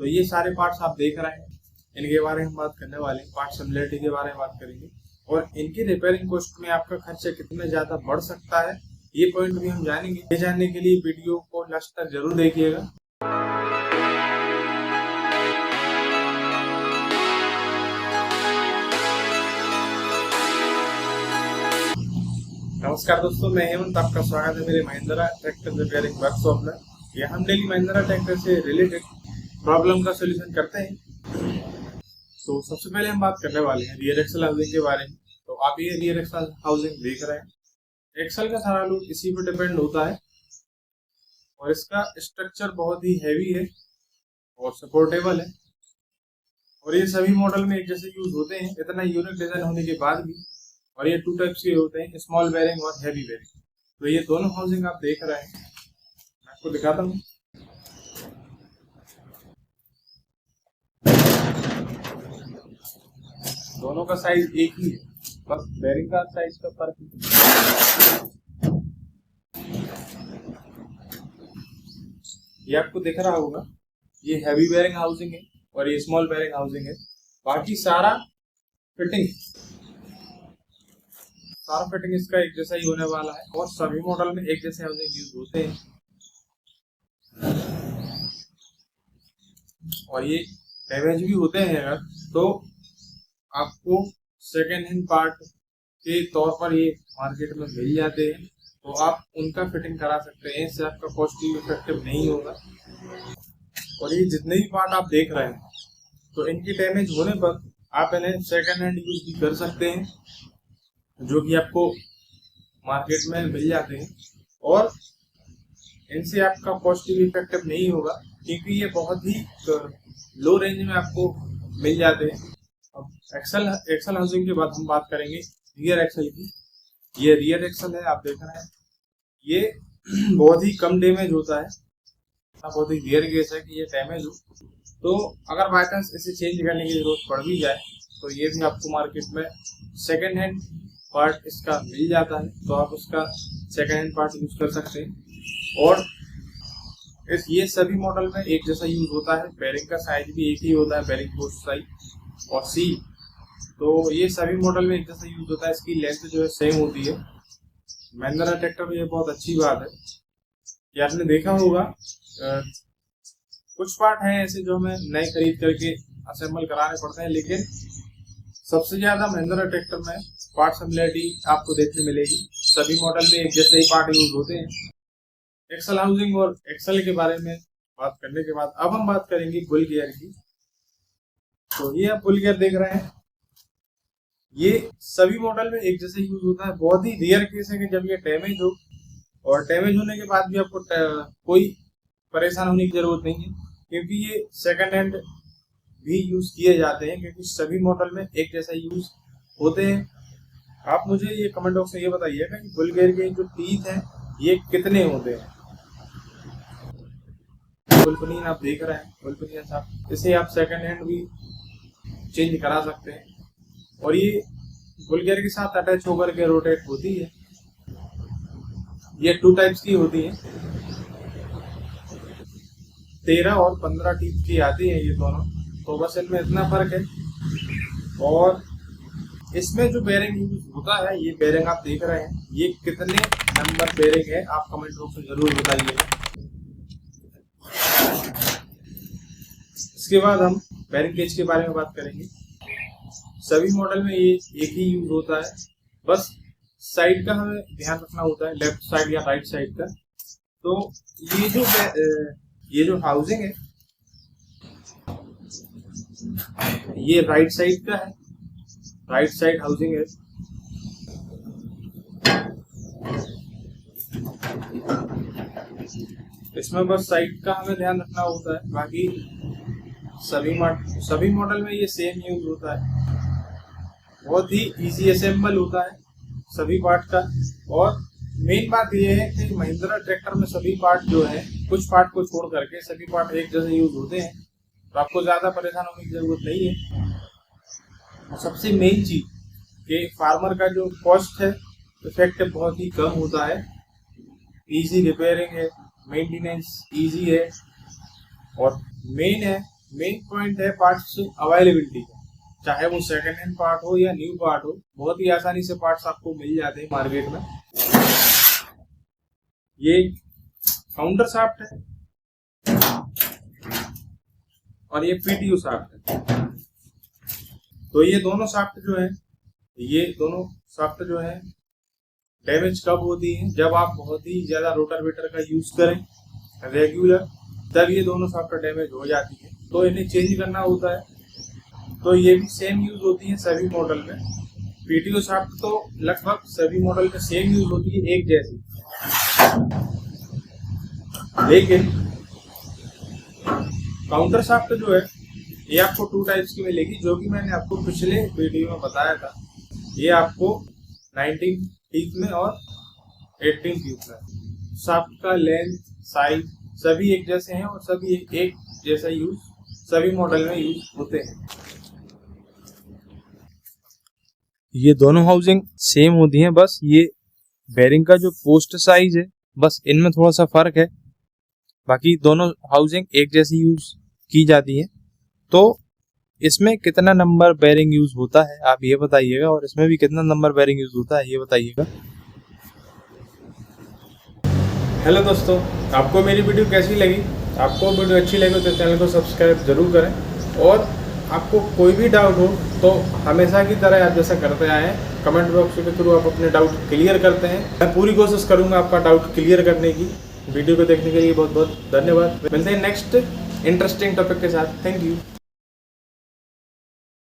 तो ये सारे पार्ट्स आप देख रहे हैं, इनके बारे में हम बात करने वाले हैं। पार्ट सिमिलरिटी के बारे में बात करेंगे और इनकी रिपेयरिंग कॉस्ट में आपका खर्चा कितना ज्यादा बढ़ सकता है, ये पॉइंट भी हम जानेंगे। ये जानने के लिए वीडियो को लास्ट तक जरूर देखिएगा। नमस्कार दोस्तों, मैं हेमंत, आपका स्वागत है मेरे महिंद्रा ट्रैक्टर रिपेयरिंग वर्कशॉप में। यहाँ हम डेली महिंद्रा ट्रैक्टर से रिलेटेड प्रॉब्लम का सोल्यूशन करते हैं। तो सबसे पहले हम बात करने वाले हैं रियर एक्सल हाउसिंग के बारे में। तो आप ये रियर एक्सल हाउसिंग देख रहे हैं। एक्सल का सारा लुक इसी पर डिपेंड होता है और इसका स्ट्रक्चर बहुत ही हैवी है और सपोर्टेबल है और ये सभी मॉडल में एक जैसे यूज होते हैं, इतना यूनिक डिजाइन होने के बाद भी। और ये टू टाइप्स के होते हैं, स्मॉल बेयरिंग और हैवी बेयरिंग। तो ये दोनों हाउसिंग आप देख रहे हैं, मैं आपको दिखाता हूँ। दोनों का साइज एक ही है, बस बेयरिंग का साइज का फर्क है। ये आपको दिख रहा होगा, ये हैवी बेयरिंग हाउसिंग है और ये स्मॉल बेयरिंग हाउसिंग है। बाकी सारा फिटिंग इसका एक जैसा ही होने वाला है और सभी मॉडल में एक जैसे हाउसिंग यूज होते हैं। और ये डैमेज भी होते हैं अगर, तो आपको सेकेंड हैंड पार्ट के तौर पर ये मार्केट में मिल जाते हैं, तो आप उनका फिटिंग करा सकते हैं। इससे आपका कॉस्ट इफेक्टिव नहीं होगा। और ये जितने भी पार्ट आप देख रहे हैं, तो इनकी डैमेज होने पर आप इन्हें सेकेंड हैंड यूज भी कर सकते हैं, जो कि आपको मार्केट में मिल जाते हैं। और इनसे आपका कॉस्ट भी इफेक्टिव नहीं होगा, क्योंकि ये बहुत ही लो रेंज में आपको मिल जाते हैं। अब एक्सल हाउसिंग के बाद हम बात करेंगे रियर एक्सल की। ये रियर एक्सल है, आप देख रहे हैं। ये बहुत ही कम डैमेज होता है, बहुत ही रेयर केस है कि ये डैमेज हो। तो अगर बाय चांस इसे चेंज करने की जरूरत पड़ भी जाए, तो ये भी आपको मार्केट में सेकेंड हैंड पार्ट इसका मिल जाता है, तो आप उसका सेकेंड हैंड पार्ट यूज कर सकते हैं। और ये सभी मॉडल में एक जैसा यूज होता है। बेयरिंग का साइज भी एक ही होता है, बेयरिंग पोस्ट साइज और सी। तो ये सभी मॉडल में एक जैसा यूज होता है। इसकी लेंथ जो है सेम होती है। महिंद्रा ट्रैक्टर में ये बहुत अच्छी बात है कि आपने देखा होगा, कुछ पार्ट हैं ऐसे जो हमें नए खरीद करके असेंबल कराने पड़ते हैं, लेकिन सबसे ज्यादा महिंद्रा ट्रैक्टर में पार्ट सिमिलरिटी आपको देखने मिलेगी। सभी मॉडल में एक जैसे ही पार्ट यूज होते हैं। एक्सल हाउसिंग और एक्सल के बारे में बात करने के बाद अब हम बात करेंगे बुल गियर की। तो ये आप बुल गियर देख रहे हैं, ये सभी मॉडल में एक जैसे यूज होता है। बहुत ही रेयर केस है कि जब ये डैमेज हो, और डैमेज होने के बाद भी आपको कोई परेशान होने की जरूरत नहीं है, क्योंकि ये सेकंड हैंड भी यूज किए जाते हैं, क्योंकि सभी मॉडल में एक जैसा यूज होते हैं। आप मुझे ये कमेंट बॉक्स में ये बताइएगा कि बुल गियर के जो टीथ हैं ये कितने होते हैं। बुलपनीन आप देख रहे हैं, बुलपनीन साहब, इसे आप सेकंड हैंड भी चेंज करा सकते हैं। और ये बुल गियर के साथ अटैच होकर के रोटेट होती है। ये टू टाइप्स की होती है, 13 और 15 टीथ की आती है ये दोनों। तो बस इनमें इतना फर्क है। और इसमें जो बेयरिंग यूज होता है, ये बेयरिंग आप देख रहे हैं, ये कितने नंबर बेयरिंग है आप कमेंट बॉक्स में जरूर बताइएगा। इसके बाद हम बेयरिंग केज के बारे में बात करेंगे। सभी मॉडल में ये एक ही यूज होता है, बस साइड का हमें ध्यान रखना होता है, लेफ्ट साइड या राइट साइड का। तो ये जो हाउसिंग है, ये राइट साइड का है, राइट साइड हाउसिंग है। इसमें बस साइड का हमें ध्यान रखना होता है, बाकी सभी मॉडल में ये सेम यूज होता है। बहुत ही इजी असेंबल होता है सभी पार्ट का। और मेन बात ये है कि महिंद्रा ट्रैक्टर में सभी पार्ट जो है, कुछ पार्ट को छोड़ करके सभी पार्ट एक जैसे यूज होते हैं, तो आपको ज्यादा परेशान होने की जरूरत नहीं है। सबसे मेन चीज कि फार्मर का जो कॉस्ट है इफेक्टिव बहुत ही कम होता है। इजी रिपेयरिंग है, मेंटेनेंस इजी है, और मेन है मेन पॉइंट है पार्ट्स अवेलेबिलिटी का, चाहे वो सेकंड हैंड पार्ट हो या न्यू पार्ट हो, बहुत ही आसानी से पार्ट्स आपको मिल जाते हैं मार्केट में। ये काउंटर शाफ्ट है और ये पीटीयू शाफ्ट है। तो ये दोनों शाफ्ट जो है डैमेज कब होती है, जब आप बहुत ही ज्यादा रोटावेटर का यूज करें रेगुलर, तब ये दोनों शाफ्ट डैमेज हो जाती है, तो इन्हें चेंज करना होता है। तो ये भी सेम यूज होती है सभी मॉडल में। पीटीयू शाफ्ट तो लगभग सभी मॉडल में सेम यूज होती है, एक जैसी। लेकिन काउंटर शाफ्ट जो है ये आपको 2 टाइप्स की मिलेगी, जो कि मैंने आपको पिछले वीडियो में बताया था। ये आपको 19 टीथ में और 18 टीथ में। शाफ्ट का लेंथ, साइज सभी एक जैसे हैं और सभी एक जैसा यूज सभी मॉडल में यूज होते हैं। ये दोनों हाउसिंग सेम होती हैं, बस ये बेरिंग का जो पोस्ट साइज है बस इनमें थोड़ा सा फर्क है, बाकी दोनों हाउसिंग एक जैसी यूज की जाती है। तो इसमें कितना नंबर बेरिंग यूज होता है आप ये बताइएगा, और इसमें भी कितना नंबर बेरिंग यूज होता है ये बताइएगा। हेलो दोस्तों, आपको मेरी वीडियो कैसी लगी? आपको वीडियो अच्छी लगी तो चैनल को सब्सक्राइब जरूर करें, और आपको कोई भी डाउट हो तो हमेशा की तरह आप जैसा करते आए हैं, कमेंट बॉक्स के थ्रू आप अपने डाउट क्लियर करते हैं। मैं पूरी कोशिश करूंगा आपका डाउट क्लियर करने की। वीडियो को देखने के लिए बहुत बहुत धन्यवाद। मिलते हैं नेक्स्ट इंटरेस्टिंग टॉपिक के साथ। Thank you.